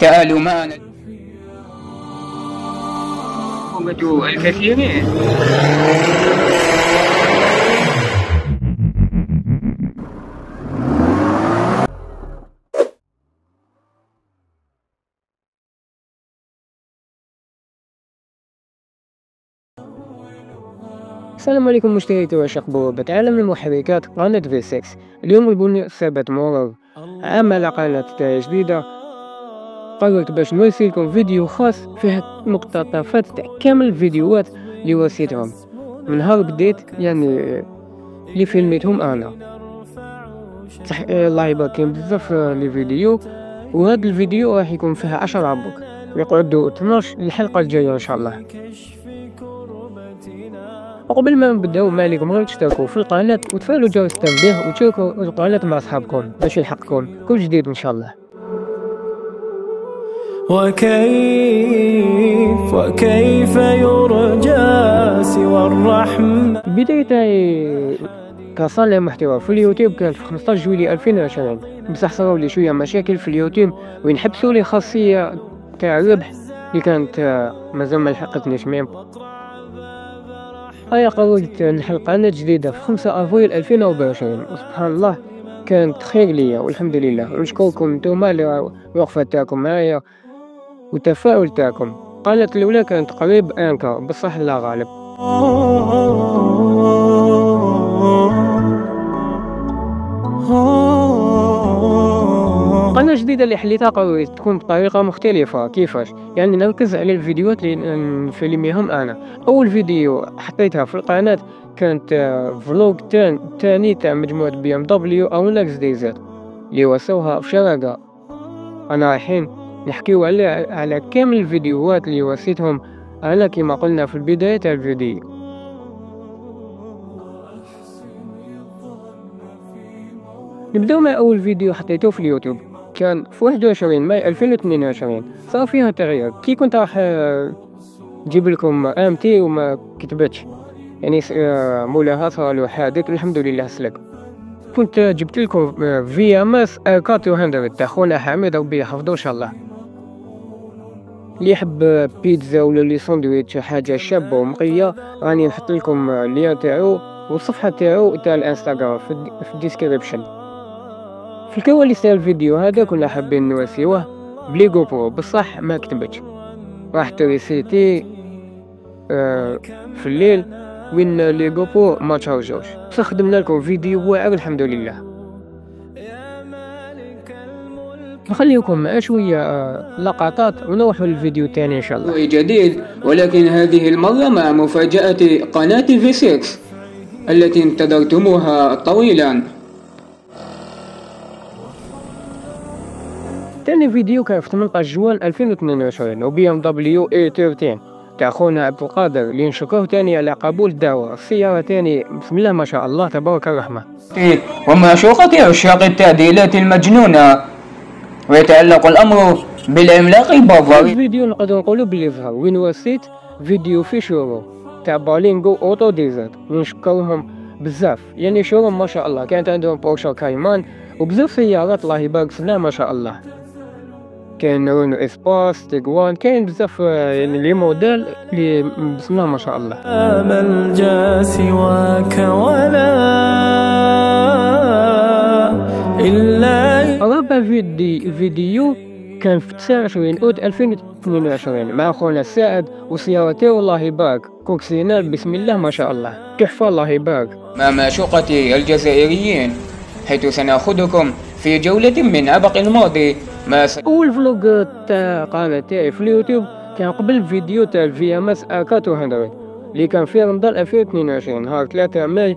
تعالوا معنا الكثيرين. السلام عليكم مشتريتي وشقبوبة عالم المحركات قناة V6. اليوم بمناسبة مرور عام على قناة جديدة قررت باش نرسل لكم فيديو خاص فيه مقتطفات تاع كامل الفيديوهات اللي ورسيتهم من نهار بديت، يعني اللي فيلميتهم انا. الله يبارك، كاين بزاف لي فيديو، وهذا الفيديو راح يكون فيها 10 عبوك، يقعدوا 12 الحلقة الجاية ان شاء الله. وقبل ما نبداو ما عليكم غير تشتركوا في القناة وتفعلوا جرس التنبيه وتشاركوا القناة مع اصحابكم باش يلحقكم كل جديد ان شاء الله. وكيف يرجى سوى الرحمة. البداية تاعي كصانع محتوى في اليوتيوب كانت في 15 جويلية 2020، بصح صراو لي شوية مشاكل في اليوتيوب وين حبسوا لي خاصية تاع الربح اللي كانت مازال ما لحقتنيش ميم. هيا قررت نحل قناة جديدة في 5 أفريل 2024، وسبحان الله كانت خير ليا والحمد لله، ونشكركم نتوما على الوقفة تاعكم معايا والتفاؤل تاعكم. القناة الأولى كانت قريب أنكا بصح لا غالب. قناة جديدة اللي حليتها قررت تكون بطريقة مختلفة. كيفاش؟ يعني نركز على الفيديوهات اللي نفيلميهم أنا. أول فيديو حطيتها في القناة كانت فلوج تاني تاع مجموعة BMW أو لاكس دي زد اللي وصوها في شراقة. أنا رايحين نحكيو على كامل الفيديوهات اللي وصيتهم أنا كما قلنا في البداية تاع الفيديو. نبداو مع أول فيديو حطيته في اليوتيوب، كان في 21 ماي 2022. صار فيها تغيير، كي كنت راح نجيب لكم امتي وما كتبتش، يعني مولاها صار حادث الحمد لله سلك. كنت جبت لكم في ام اس 400 تاع خونا حميد ربي يحفظو ان شاء الله. اللي يحب بيتزا ولا لي ساندويتش حاجه شابه ومقيه راني نحط لكم اللين تاعو والصفحه تاعو تاع الانستغرام في الديسكريبشن. في الكواليس تاع الفيديو هذا كنا حابين نواسيوه بلي جو برو بصح ما كتبتش، راح تريسيتي في الليل وين لي جو برو ما تشارجوش. خدمنا لكم فيديو واعر الحمد لله. نخليكم مع شويه لقطات ونروحوا للفيديو الثاني ان شاء الله. جديد، ولكن هذه المرة مع مفاجأة قناة V6 التي انتظرتموها طويلا. تاني فيديو كان في 18 جوان 2022 BMW A13 تاع خونا عبد القادر اللي نشكره تاني على قبول الدعوة. السيارة تاني بسم الله ما شاء الله تبارك الرحمة. ومعشوقة عشاق التعديلات المجنونة، ويتعلق الأمر بالعملاق البافاري. الفيديو نقدر نقولو بلي ظهر وين وسيت فيديو في شورو تاع بالينغو اوتو ديزل، ونشكرهم بزاف. يعني شوروم ما شاء الله كانت عندهم بورشا كايمان وبزاف سيارات الله يبارك فينا ما شاء الله. كاين رونو اسباس تيغوان، كاين بزاف يعني لي موديل اللي بسم الله ما شاء الله. ملجا سواك ولا إلا. رابع فيديو كان في 29 أود 2022 مع خونا السائد وسيارتي والله يبارك كوكسينال بسم الله ما شاء الله تحفة الله يبارك. مع معشوقة الجزائريين، حيث سنأخذكم في جولة من عبق الماضي. أول فلوق تاع قناة تاعي في اليوتيوب كان قبل الفيديو تاع الفي ام اس 400 اللي كان في رمضان 2022 نهار 3 ماي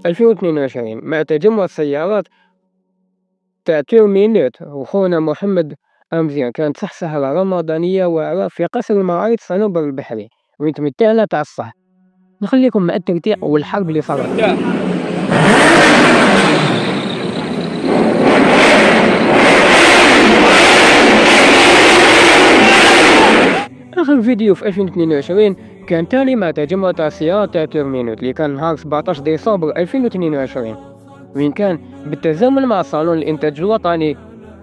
2022 مع تجمع السيارات تاع تيرمينيت وخونا محمد أمزيان. كانت صح سهرة رمضانية واعرة في قصر المعارض صنوبر البحري وين تمتعنا تاع الصح. نخليكم مع الترتيع والحرب اللي صارت. آخر فيديو في 2022 كان تالي مع تجمع تاع السيارات تاع تيرمينوت اللي كان نهار 17 ديسمبر 2022 وين كان بالتزامن مع صالون الإنتاج الوطني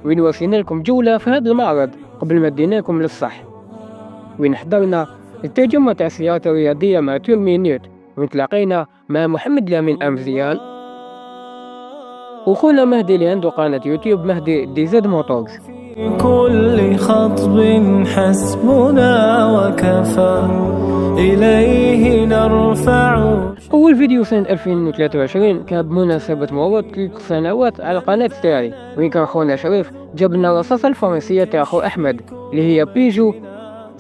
وين وصلنا لكم جولة في هذا المعرض. قبل ما ديناكم للصح، وين حضرنا الترجمة تاع السيارات الرياضية مع تورمينيوت، وين تلاقينا مع محمد لامين أمزيان وخونا مهدي اللي عنده قناة يوتيوب مهدي دي زد موتورز. كل خطب حسبنا وكفى إليه نرفع. أول فيديو سنة 2023 كان بمناسبة مرور 3 سنوات على القناة تاعي، وين كان خونا شريف جاب لنا الرصاصة الفرنسية تاع خو أحمد اللي هي بيجو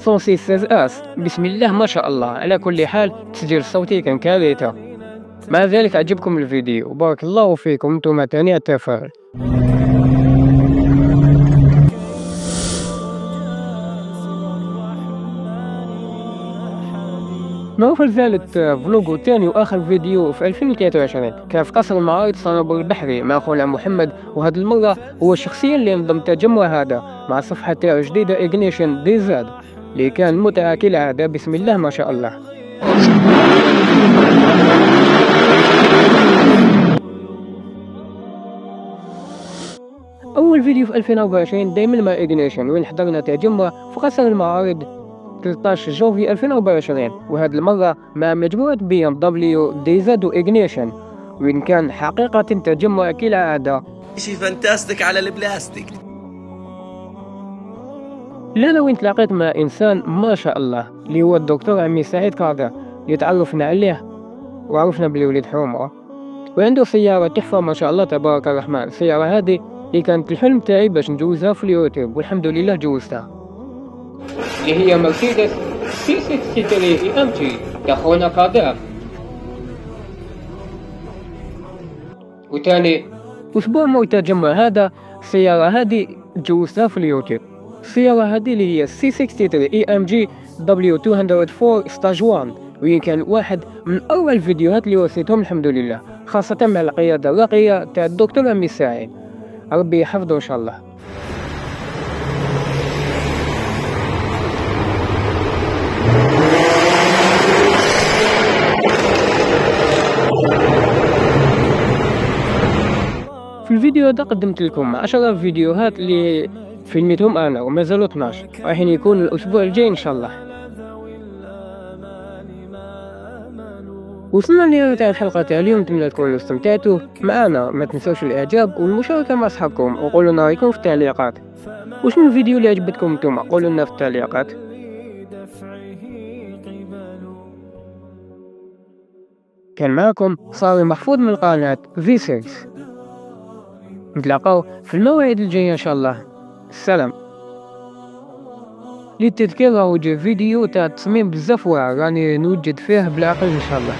116 اس. بسم الله ما شاء الله. على كل حال التسجيل الصوتي كان كارثة. مع ذلك عجبكم الفيديو وبارك الله فيكم انتم تاني التفاعل. نروح لثالث فلوج وثاني واخر فيديو في 2023 كان في قصر المعارض صنوبر البحري مع خونا محمد، وهذه المرة هو الشخصية اللي انضم التجمع هذا مع صفحة تاعو جديدة إغنيشن دي زاد اللي كان متعة كالعادة. بسم الله ما شاء الله. أول فيديو في 2024 دايما مع إغنيشن، وين حضرنا تجمع في قصر المعارض 13 جوفي 2024، وهذه المرة مع مجموعة BMW دي زد وإغنيشن، وين كان حقيقة تجمع كالعادة. شي فانتاستيك على البلاستيك. لا وين تلاقيت مع إنسان ما شاء الله اللي هو الدكتور عمي سعيد كاردر اللي تعرفنا عليه وعرفنا بلي وليد حومة، وعنده سيارة تحفة ما شاء الله تبارك الرحمن. السيارة هذه اللي كانت الحلم تاعي باش نجوزها في اليوتيوب، والحمد لله جوزتها، اللي هي مرسيدس C63 AMG تاع خونا كاردر. وتاني أسبوع مو التجمع هذا السيارة هذه جوزتها في اليوتيوب. السيارة هذه اللي هي C63 AMG W204 ستاج 1، وين كان واحد من أول الفيديوهات اللي وصيتهم الحمد لله، خاصة مع القيادة الراقية تاع الدكتور عمي سعيد، ربي يحفظه إن شاء الله. في الفيديو هذا قدمت لكم 10 فيديوهات اللي فيلمتهم انا وما زالوا 12 رايحين يكون الاسبوع الجاي ان شاء الله. وصلنا لنهاية تاع الحلقة تاع اليوم، نتمنى تكونوا استمتعتوا معنا. ما تنسوش الاعجاب والمشاركة مع اصحابكم، وقولوا لنا رايكم في التعليقات. وشنو الفيديو اللي عجبتكم نتوما قولوا لنا في التعليقات. كان معكم صاوي محفوظ من قناة V6. نتلاقاو في المواعيد الجاية ان شاء الله. السلام. للتذكير راهو جا فيديو تاع تصميم بزاف واعر راني نوجد فيه بالعقل ان شاء الله.